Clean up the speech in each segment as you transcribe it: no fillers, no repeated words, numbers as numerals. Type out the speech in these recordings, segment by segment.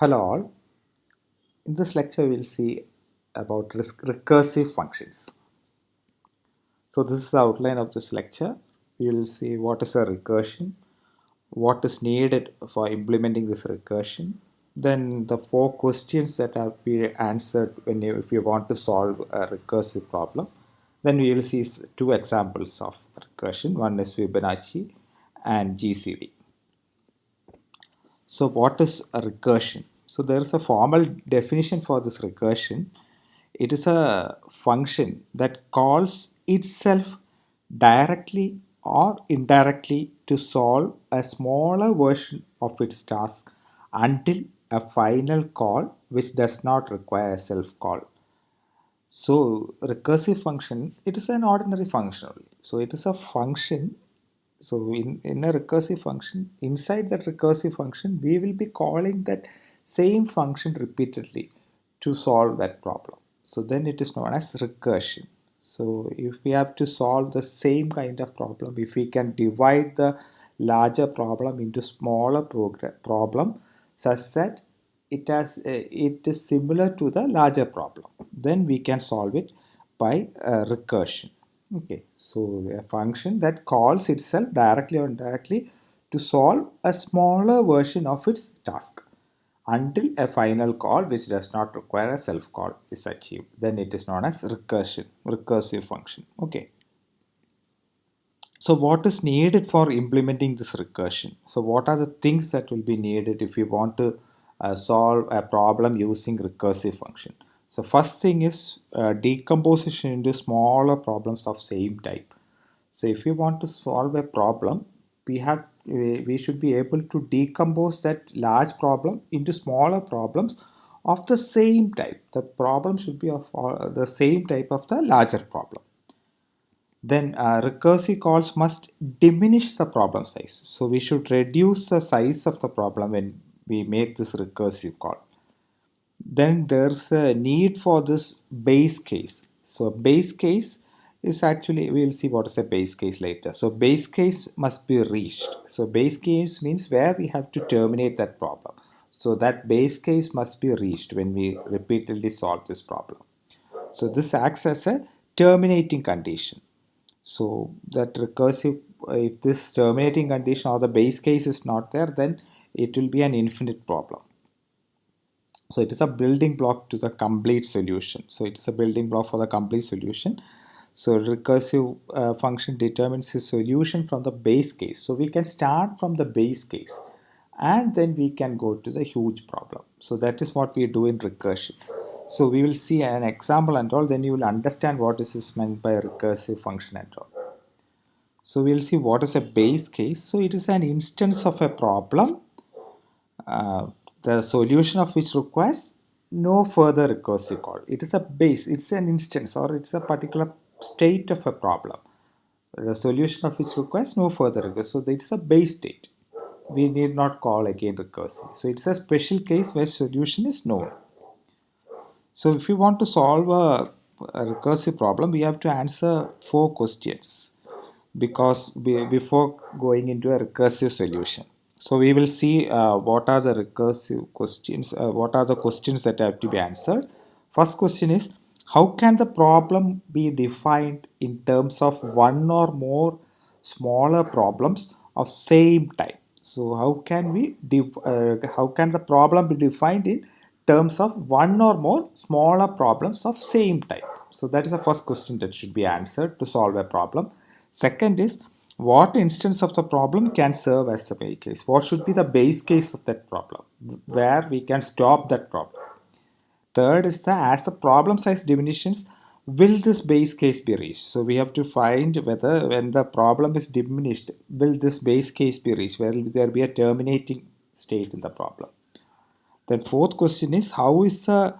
Hello all. In this lecture we'll see about recursive functions. So this is the outline of this lecture. We will see what is a recursion, what is needed for implementing this recursion, then the four questions that have been answered if you want to solve a recursive problem. Then we will see two examples of recursion. One is Fibonacci and GCD. So what is a recursion? So there is a formal definition for this recursion. It is a function that calls itself directly or indirectly to solve a smaller version of its task until a final call which does not require a self call. So recursive function, it is an ordinary function only. So it is a function. So in a recursive function, inside that recursive function, we will be calling that same function repeatedly to solve that problem. So then it is known as recursion. So if we have to solve the same kind of problem, if we can divide the larger problem into smaller problem such that it is similar to the larger problem, then we can solve it by recursion. Okay, so a function that calls itself directly or indirectly to solve a smaller version of its task until a final call which does not require a self call is achieved. Then it is known as recursive function. Okay. So what is needed for implementing this recursion? So what are the things that will be needed if you want to solve a problem using recursive function? So first thing is decomposition into smaller problems of same type. So if you want to solve a problem, we should be able to decompose that large problem into smaller problems of the same type. The problem should be of the same type of the larger problem. Then recursive calls must diminish the problem size. So we should reduce the size of the problem when we make this recursive call. Then there's a need for this base case. So base case is actually, we'll see what is a base case later. So base case must be reached. So base case means where we have to terminate that problem. So that base case must be reached when we repeatedly solve this problem. So this acts as a terminating condition. So that recursive, if this terminating condition or the base case is not there, then it will be an infinite problem. So it is a building block to the complete solution. So it is a building block for the complete solution. So recursive function determines the solution from the base case. So we can start from the base case and then we can go to the huge problem. So that is what we do in recursion. So we will see an example and all, then you will understand what is meant by a recursive function and all. So we'll see what is a base case. So it is an instance of a problem, the solution of which requires no further recursive call. It is a base, it's an instance or it's a particular state of a problem. The solution of which requires no further recursive. So it is a base state. We need not call again recursive. So it's a special case where solution is known. So if you want to solve a recursive problem, we have to answer four questions before going into a recursive solution. So we will see what are the recursive questions, what are the questions that have to be answered. First question is, how can the problem be defined in terms of one or more smaller problems of same type? So how can the problem be defined in terms of one or more smaller problems of same type? So that is the first question that should be answered to solve a problem. Second is, what instance of the problem can serve as the base case? What should be the base case of that problem where we can stop that problem? Third is as the problem size diminishes, will this base case be reached? So we have to find whether when the problem is diminished, will this base case be reached? Will there be a terminating state in the problem? Then fourth question is, how is the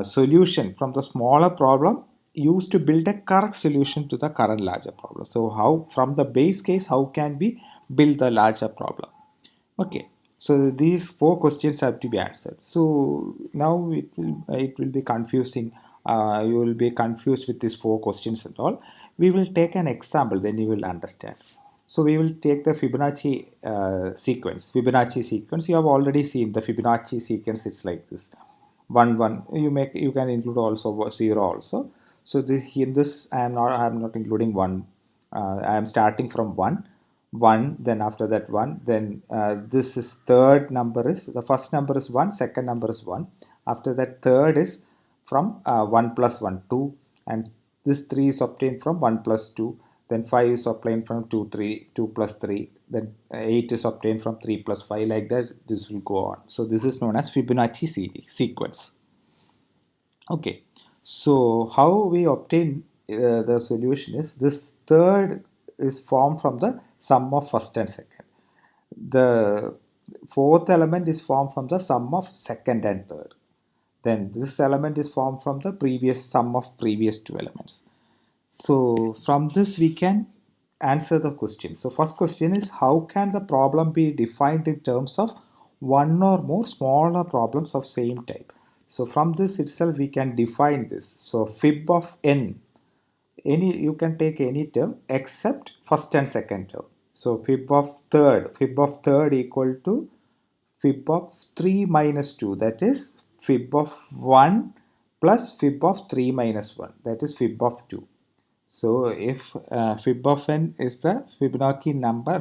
solution from the smaller problem used to build a correct solution to the current larger problem? So how from the base case, how can we build the larger problem? Okay, so these four questions have to be answered. So now it will be confusing. You will be confused with these four questions and all. We will take an example, then you will understand. So we will take the Fibonacci sequence. Fibonacci sequence. You have already seen the Fibonacci sequence. It's like this: 1 1. You can include also 0 also. So in this I am not including 1. I am starting from 1, 1. Then after that 1. Then this is third number is the first number is 1. Second number is 1. After that third is from 1 plus 1 2, and this 3 is obtained from 1 plus 2. Then 5 is obtained from 2 3 2 plus 3. Then 8 is obtained from 3 plus 5. Like that this will go on. So this is known as Fibonacci sequence. Okay, so how we obtain the solution is this third is formed from the sum of first and second. The fourth element is formed from the sum of second and third. Then this element is formed from the previous sum of previous two elements. So from this we can answer the question. So first question is, how can the problem be defined in terms of one or more smaller problems of same type? So from this itself we can define this. So fib of n, you can take any term except first and second term. So fib of third equal to fib of 3 minus 2, that is fib of 1 plus fib of 3 minus 1, that is fib of 2. So if fib of n is the Fibonacci number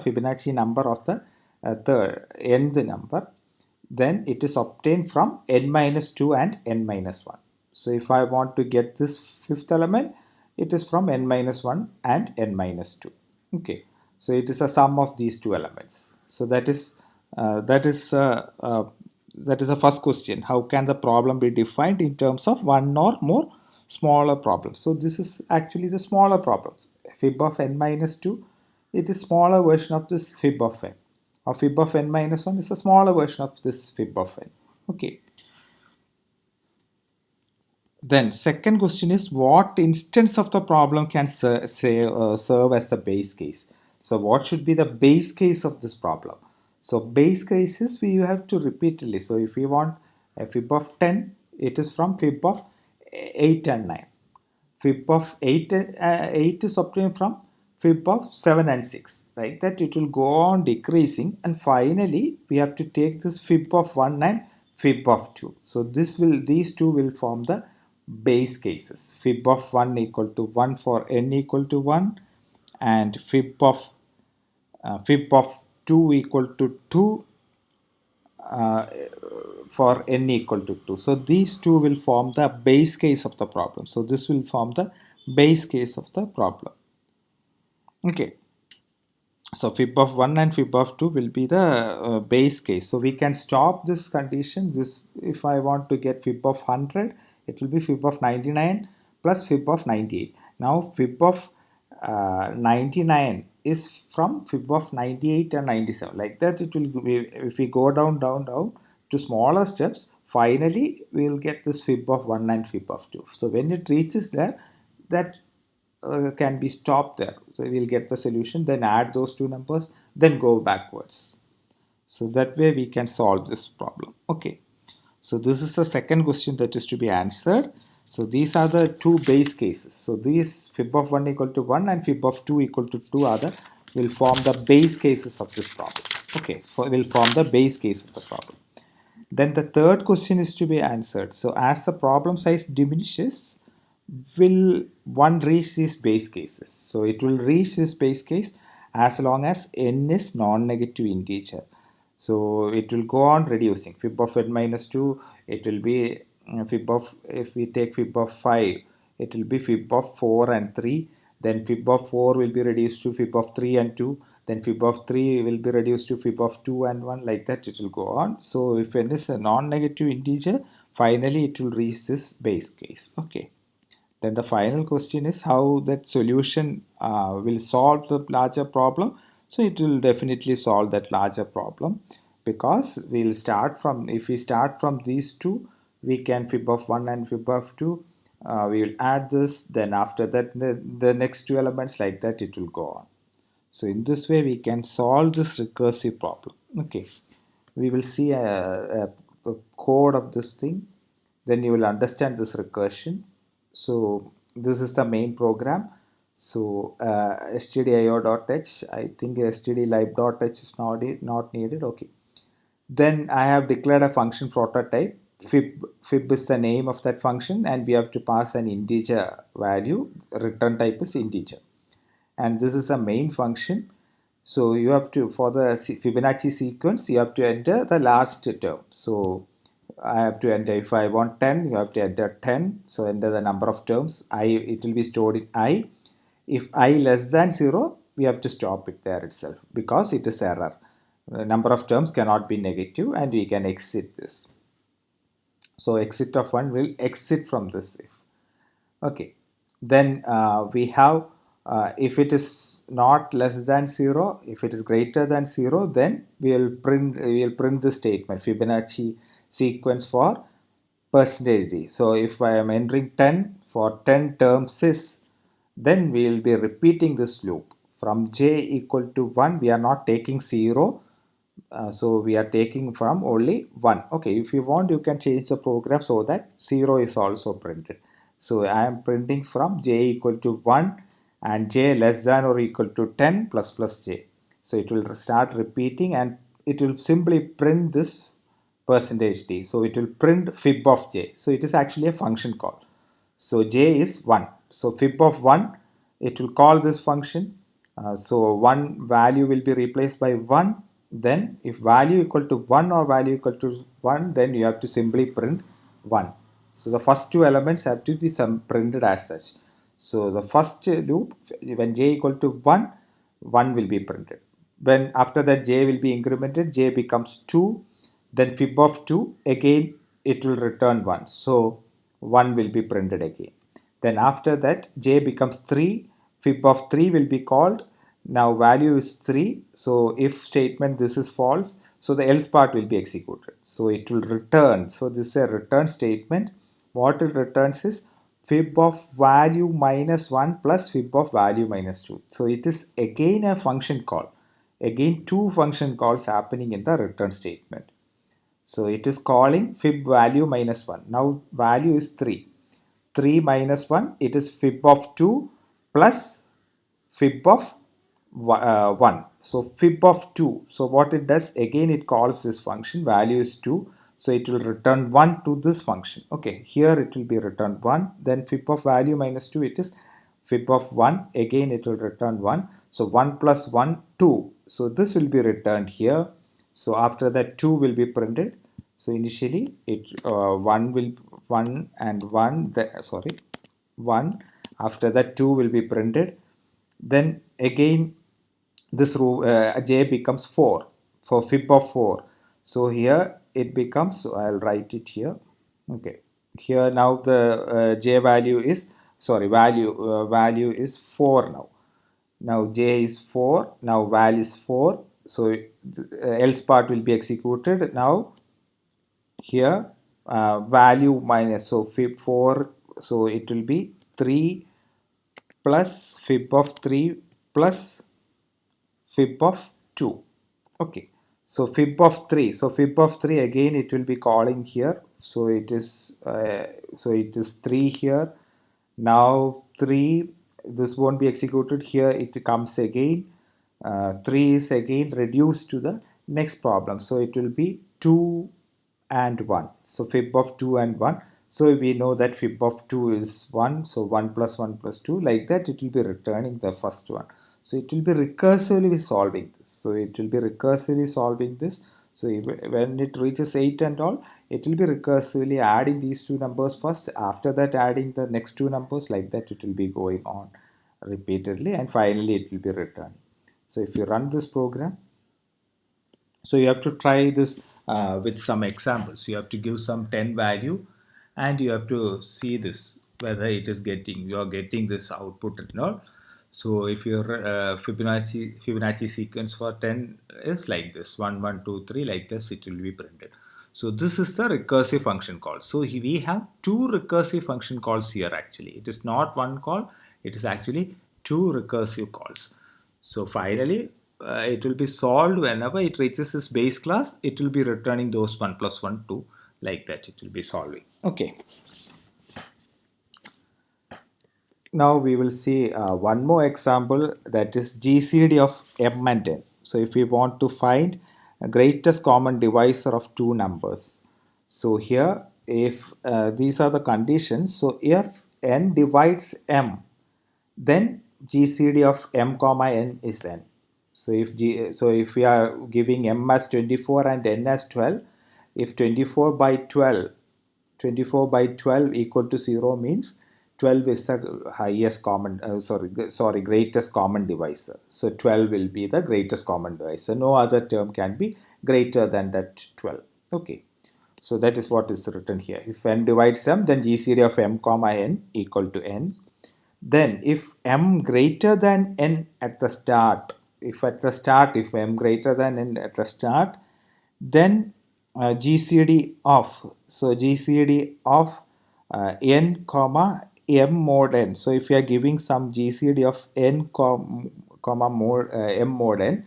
of the third nth number, then it is obtained from n minus 2 and n minus 1. So if I want to get this fifth element, it is from n minus 1 and n minus 2. Okay, so it is a sum of these two elements. So uh, that is uh, uh, that is the first question. How can the problem be defined in terms of one or more smaller problems? So this is actually the smaller problems. Fib of n minus 2, it is smaller version of this fib of n. Or fib of n minus 1 is a smaller version of this fib of n. Okay. Then second question is, what instance of the problem can serve as the base case? So what should be the base case of this problem? So base cases we have to repeatedly. So if we want a fib of 10, it is from fib of 8 and 9. Fib of 8 is obtained from fib of 7 and 6. Like that it will go on decreasing, and finally we have to take this fib of 1 and fib of 2. So these two will form the base cases. Fib of 1 equal to 1 for n equal to 1, and fib of 2 equal to 2 uh, for n equal to 2. So these two will form the base case of the problem. So this will form the base case of the problem. Okay. So fib of 1 and fib of 2 will be the base case. So we can stop this condition. This, if I want to get fib of 100, it will be fib of 99 plus fib of 98. Now fib of 99 is from fib of 98 and 97. Like that it will be, if we go down to smaller steps, finally we will get this fib of 1 and fib of 2. So when it reaches there, that can be stopped there. So we'll get the solution, then add those two numbers, then go backwards. So that way we can solve this problem. Okay. So this is the second question that is to be answered. So these are the two base cases. So these fib of 1 equal to 1 and fib of 2 equal to 2 are the will form the base cases of this problem. Okay, so will form the base case of the problem. Then the third question is to be answered. So as the problem size diminishes, will one reach these base cases? So it will reach this base case as long as n is non-negative integer. So it will go on reducing. Fib of n minus 2, it will be fib of, if we take fib of 5, it will be fib of 4 and 3. Then fib of 4 will be reduced to fib of 3 and 2. Then fib of 3 will be reduced to fib of 2 and 1. Like that it will go on. So if n is a non-negative integer, finally it will reach this base case. Okay. Then the final question is how that solution will solve the larger problem. So it will definitely solve that larger problem, because we'll start from, if we start from these two, we can fib of 1 and fib of 2. We will add this, then after that the next two elements, like that it will go on. So in this way we can solve this recursive problem. Okay, we will see the code of this thing, then you will understand this recursion. So this is the main program. So stdio.h, I think stdlib.h is not needed. Okay. Then I have declared a function prototype. Fib is the name of that function, and we have to pass an integer value. Return type is integer, and this is a main function. So you have to, for the Fibonacci sequence, you have to enter the last term. So I have to enter, if I want 10, you have to enter 10. So enter the number of terms. It will be stored in I. If I less than 0, we have to stop it there itself because it is error. The number of terms cannot be negative, and we can exit this. So exit of 1 will exit from this if. Okay, then we have, if it is not less than 0, if it is greater than 0, then we will print the statement Fibonacci sequence for percentage d. So if I am entering 10 for 10 terms is, then we will be repeating this loop from j equal to 1. We are not taking 0, so we are taking from only 1. Okay, if you want, you can change the program so that 0 is also printed. So I am printing from j equal to 1 and j less than or equal to 10 plus plus j. So it will start repeating, and it will simply print this percentage d. So it will print fib of j. So it is actually a function call. So j is 1. So fib of 1, it will call this function. So one value will be replaced by 1. Then if value equal to 1 or value equal to 1, then you have to simply print 1. So the first two elements have to be printed as such. So the first loop, when j equal to 1, 1 will be printed. When after that j will be incremented, j becomes 2, then fib of 2, again it will return 1. So 1 will be printed again. Then after that j becomes 3, fib of 3 will be called. Now value is 3. So if statement this is false, so the else part will be executed. So it will return. So this is a return statement. What it returns is fib of value minus 1 plus fib of value minus 2. So it is again a function call. Again two function calls happening in the return statement. So it is calling fib value minus 1. Now value is 3. 3 minus 1, it is fib of 2 plus fib of 1. So fib of 2. So what it does, again it calls this function, value is 2. So it will return 1 to this function. Okay, here it will be returned 1. Then fib of value minus 2, it is fib of 1. Again it will return 1. So 1 plus 1, 2. So this will be returned here. So after that 2 will be printed. So initially it 1 will 1 and 1 sorry 1, after that 2 will be printed. Then again this row j becomes 4 for fib of 4. So here it becomes, so I'll write it here. Okay, here now the j value is, sorry, value is 4 now. Now j is 4, now val is 4. So else part will be executed. Now here value minus, so fib 4, so it will be 3 plus fib of 3 plus fib of 2. Okay, so fib of 3, so fib of 3 again it will be calling here. So it is 3 here. Now 3, this won't be executed here, it comes again. 3 is again reduced to the next problem, so it will be 2 and 1. So fib of 2 and 1. So we know that fib of 2 is 1. So 1 plus 1 plus 2. Like that it will be returning the first one. So it will be recursively solving this. So it will be recursively solving this. So when it reaches 8 and all, it will be recursively adding these two numbers first. After that adding the next two numbers. Like that it will be going on repeatedly, and finally it will be returning. So if you run this program, so you have to try this with some examples. You have to give some 10 value, and you have to see this whether it is getting, you are getting this output and all. So if your Fibonacci sequence for 10 is like this, 1 1 2 3, like this it will be printed. So this is the recursive function call. So we have two recursive function calls here. Actually it is not one call, it is actually two recursive calls. So finally, it will be solved whenever it reaches this base class. It will be returning those 1 plus 1, 2, like that. It will be solving. Okay. Now we will see one more example, that is GCD of m and n. So if we want to find a greatest common divisor of two numbers, so here if these are the conditions, so if n divides m, then GCD of m comma n is n. So if we are giving m as 24 and n as 12, if 24 by 12 equal to 0 means 12 is the highest common greatest common divisor. So 12 will be the greatest common divisor. No other term can be greater than that 12. Okay. So that is what is written here. If n divides m, then GCD of m comma n equal to n. Then if m greater than n at the start, if m greater than n at the start, then GCD of n comma m mod n. So if you are giving some GCD of n comma mod m mod n,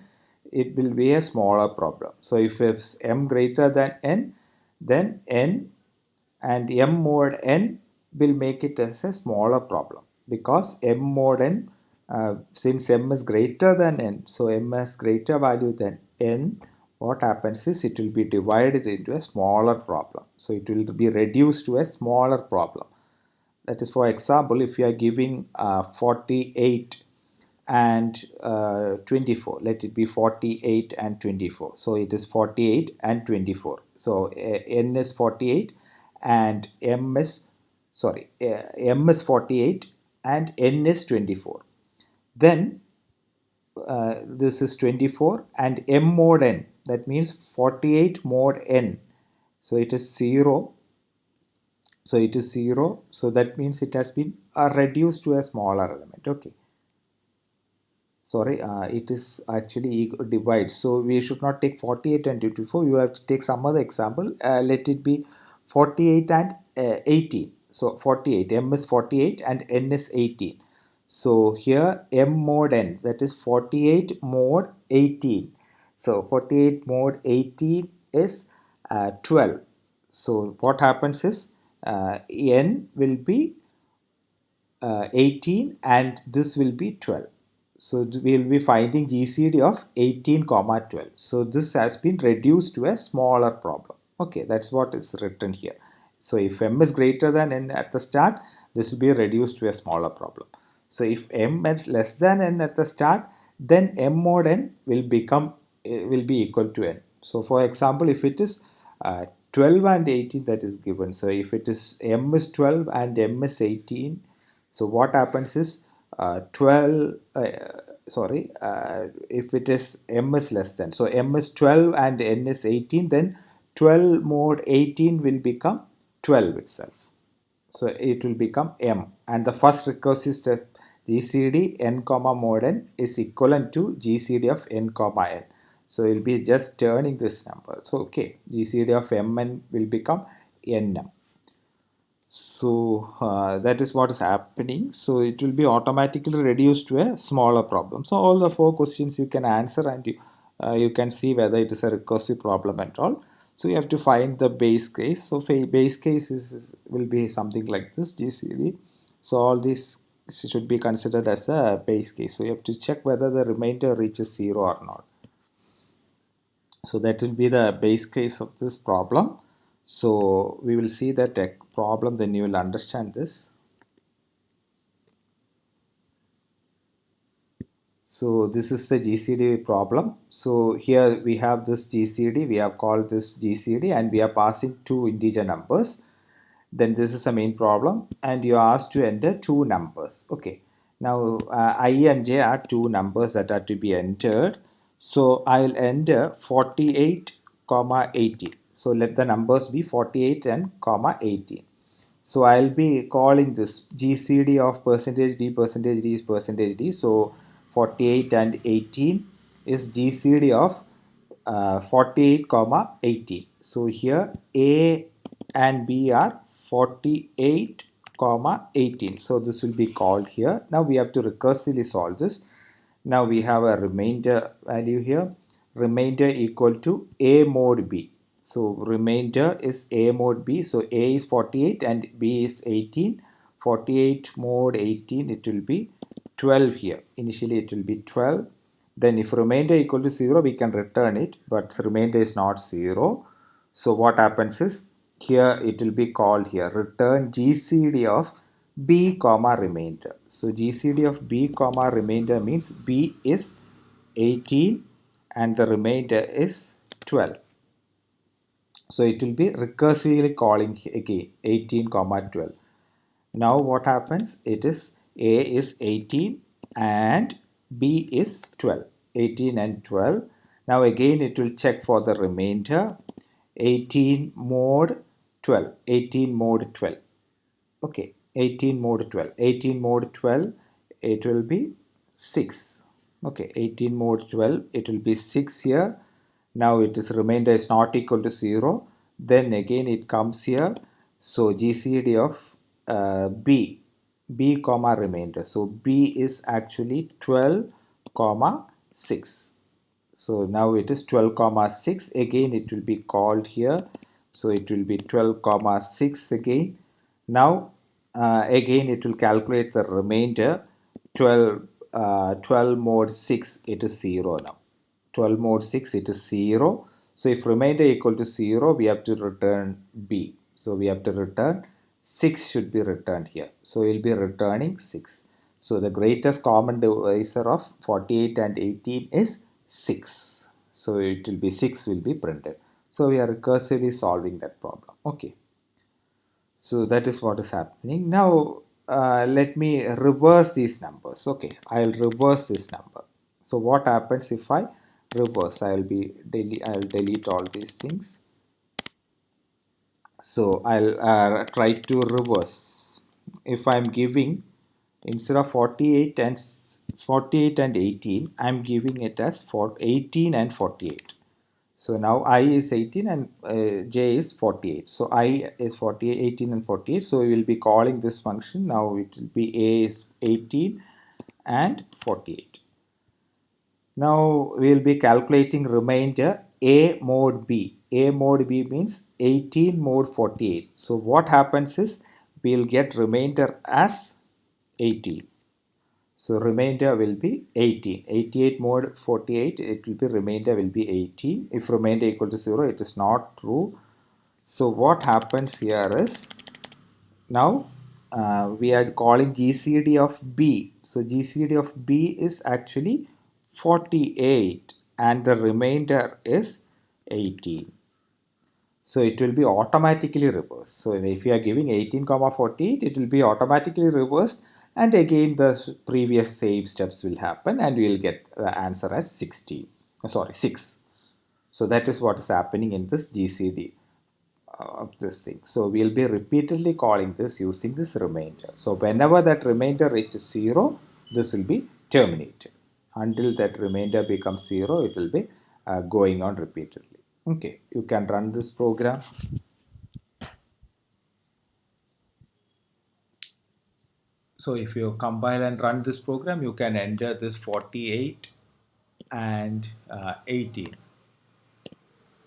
it will be a smaller problem. So if it's m greater than n, then n and m mod n will make it as a smaller problem, because m mod n, since m is greater than n, so m has greater value than n, what happens is it will be divided into a smaller problem. So it will be reduced to a smaller problem. That is, for example, if you are giving 48 and 24, let it be 48 and 24, so it is 48 and 24. So n is 48 and m is 48 and n is 24. Then this is 24 and m mod n, that means 48 mod n, so it is 0. So it is 0, so that means it has been reduced to a smaller element. Okay, sorry, it is actually divide, so we should not take 48 and 24. You have to take some other example. Let it be 48 and 18. So 48, m is 48 and n is 18. So here m mod n, that is 48 mod 18. So 48 mod 18 is 12. So what happens is n will be 18 and this will be 12. So we will be finding GCD of 18 comma 12. So this has been reduced to a smaller problem. Okay, that's what is written here. So if m is greater than n at the start, this will be reduced to a smaller problem. So if m is less than n at the start, then m mod n will be equal to n. So for example, if it is 12 and 18, that is given. So if it is m is 12 and m is 18, so what happens is 12 if it is m is less than, so m is 12 and n is 18, then 12 mod 18 will become 12 itself. So it will become m, and the first recursive step, GCD n comma mod n, is equivalent to GCD of n comma n. So it will be just turning this number. So okay, GCD of mn will become nm. So that is what is happening. So it will be automatically reduced to a smaller problem. So all the four questions you can answer, and you can see whether it is a recursive problem at all. So you have to find the base case. So base case will be something like this, GCD. So all these should be considered as a base case. So you have to check whether the remainder reaches 0 or not. So that will be the base case of this problem. So we will see that problem, then you will understand this. So this is the GCD problem. So here we have this GCD, we have called this GCD, and we are passing two integer numbers. Then this is the main problem, and you are asked to enter two numbers. Okay, now I and j are two numbers that are to be entered. So I'll enter 48 comma 18. So let the numbers be 48 and comma 18. So I'll be calling this GCD of percentage D is percentage D. So 48 and 18 is GCD of 48 comma 18. So here A and B are 48 comma 18. So this will be called here. Now we have to recursively solve this. Now we have a remainder value here. Remainder equal to A mod B. So remainder is A mod B. So A is 48 and B is 18. 48 mod 18, it will be 12 here. Initially it will be 12. Then if remainder equal to 0, we can return it, but remainder is not 0. So what happens is, here it will be called here return GCD of b comma remainder. So GCD of b comma remainder means b is 18 and the remainder is 12. So it will be recursively calling again 18 comma 12. Now what happens? It is A is 18 and B is 12. 18 and 12. Now again it will check for the remainder. 18 mod 12. 18 mod 12. Okay. 18 mod 12. 18 mod 12. It will be 6. Okay. 18 mod 12. It will be 6 here. Now it is remainder is not equal to 0. Then again it comes here. So GCD of b comma remainder. So b is actually 12 comma 6. So now it is 12 comma 6. Again it will be called here. So it will be 12 comma 6 again. Now again it will calculate the remainder. 12 mod 6, it is 0 now. 12 mod 6, it is 0. So if remainder equal to 0, we have to return b. So we have to return 6 should be returned here. So we'll be returning 6. So the greatest common divisor of 48 and 18 is 6. So it will be 6 will be printed. So we are recursively solving that problem. Okay. So that is what is happening. Now let me reverse these numbers. Okay, I'll reverse this number. So what happens if I reverse? I'll delete all these things. So I'll try to reverse. If I'm giving instead of 48 and 18, I'm giving it as 18 and 48. So now I is 18 and j is 48. So I is 48, 18 and 48. So we will be calling this function. Now it will be a is 18 and 48. Now we will be calculating remainder a mod b. A mod b means 18 mod 48. So what happens is we will get remainder as 18. So remainder will be 18. 88 mod 48, it will be remainder will be 18. If remainder equal to 0, it is not true. So what happens here is, now we are calling GCD of B. So GCD of B is actually 48 and the remainder is 18. So it will be automatically reversed. So if you are giving 18 comma 48, it will be automatically reversed, and again the previous same steps will happen and we will get the answer as 16. Sorry, 6. So that is what is happening in this GCD of this thing. So we'll be repeatedly calling this using this remainder. So whenever that remainder reaches 0, this will be terminated. Until that remainder becomes 0, it will be going on repeatedly. Okay, you can run this program. So if you compile and run this program, you can enter this 48 and 18.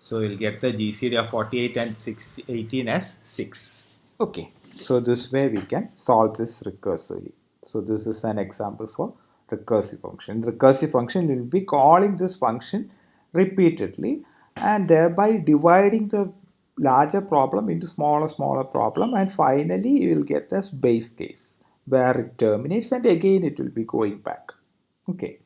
So you'll get the GCD of 48 and 18 as 6. Okay, so this way we can solve this recursively. So this is an example for recursive function. Recursive function will be calling this function repeatedly and thereby dividing the larger problem into smaller problem, and finally you will get this base case where it terminates and again it will be going back. Okay.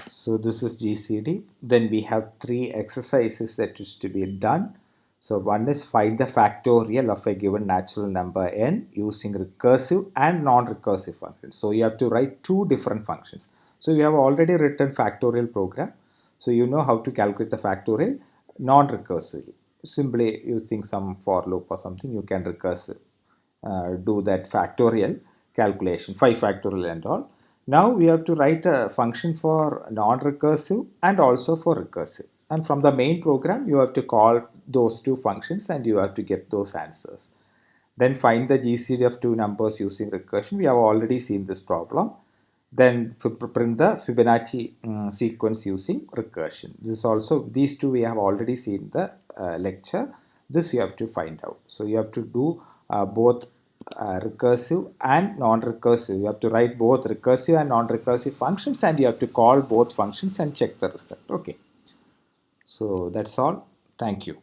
So this is GCD. Then we have 3 exercises that is to be done. So one is find the factorial of a given natural number n using recursive and non-recursive functions. So you have to write 2 different functions. So you have already written factorial program. So you know how to calculate the factorial non-recursively. Simply using some for loop or something, you can recursive do that factorial calculation, 5 factorial and all. Now we have to write a function for non-recursive and also for recursive. And from the main program, you have to call those 2 functions and you have to get those answers. Then find the GCD of 2 numbers using recursion. We have already seen this problem. Then print the Fibonacci sequence using recursion. This also, these 2 we have already seen the lecture. This you have to find out. So you have to do both recursive and non-recursive. You have to write both recursive and non-recursive functions, and you have to call both functions and check the result. Okay. So that's all. Thank you.